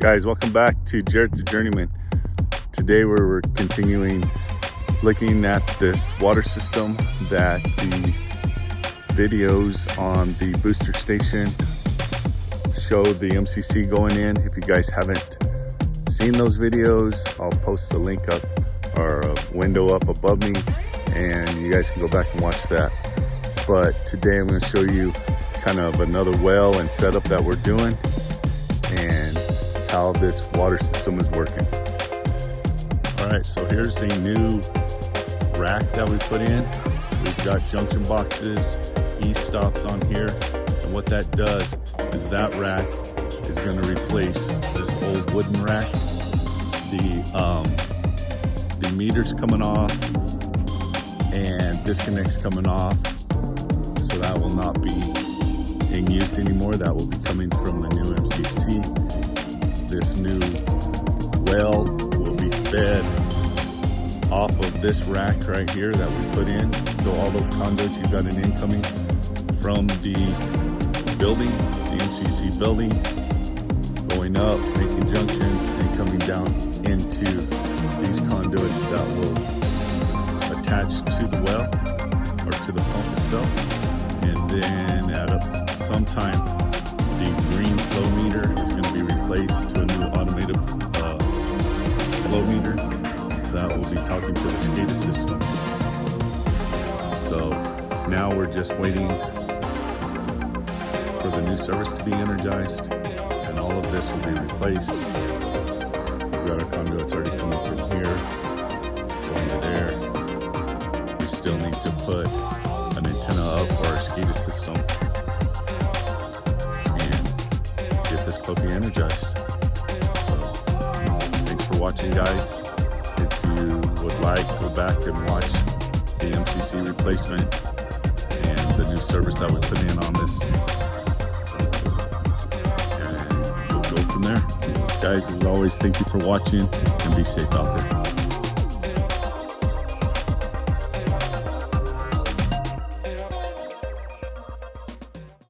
Guys, welcome back to Jared the Journeyman. Today we're continuing looking at this water system that the videos on the booster station show the MCC going in. If you guys haven't seen those videos, I'll post a link up or a window up above me and you guys can go back and watch that. But today I'm going to show you kind of another well and setup that we're doing and how this water system is working. All right, so here's a new rack that we put in. We've got junction boxes, e-stops on here, and what that does is that rack is going to replace this old wooden rack. The meter's coming off and disconnects coming off, so that will not be in use anymore. That will be coming from the new MCC. This new well will be fed off of this rack right here that we put in. So all those conduits, you've got an incoming from the building, the MCC building, going up, making junctions, and coming down into these conduits that will attach to the well or to the pump itself. And then at some time, the green flow meter is going to be replaced to a new automated flow meter that will be talking to the SCADA system. So now we're just waiting for the new service to be energized, and all of this will be replaced. We've got our conduits already coming from here, going to there. We still need to put an antenna up for our SCADA system and get this puppy energized. So thanks for watching, guys. If you would like, go back and watch the MCC replacement and the new service that we put in on this, and we'll go from there. Guys, as always, thank you for watching and be safe out there.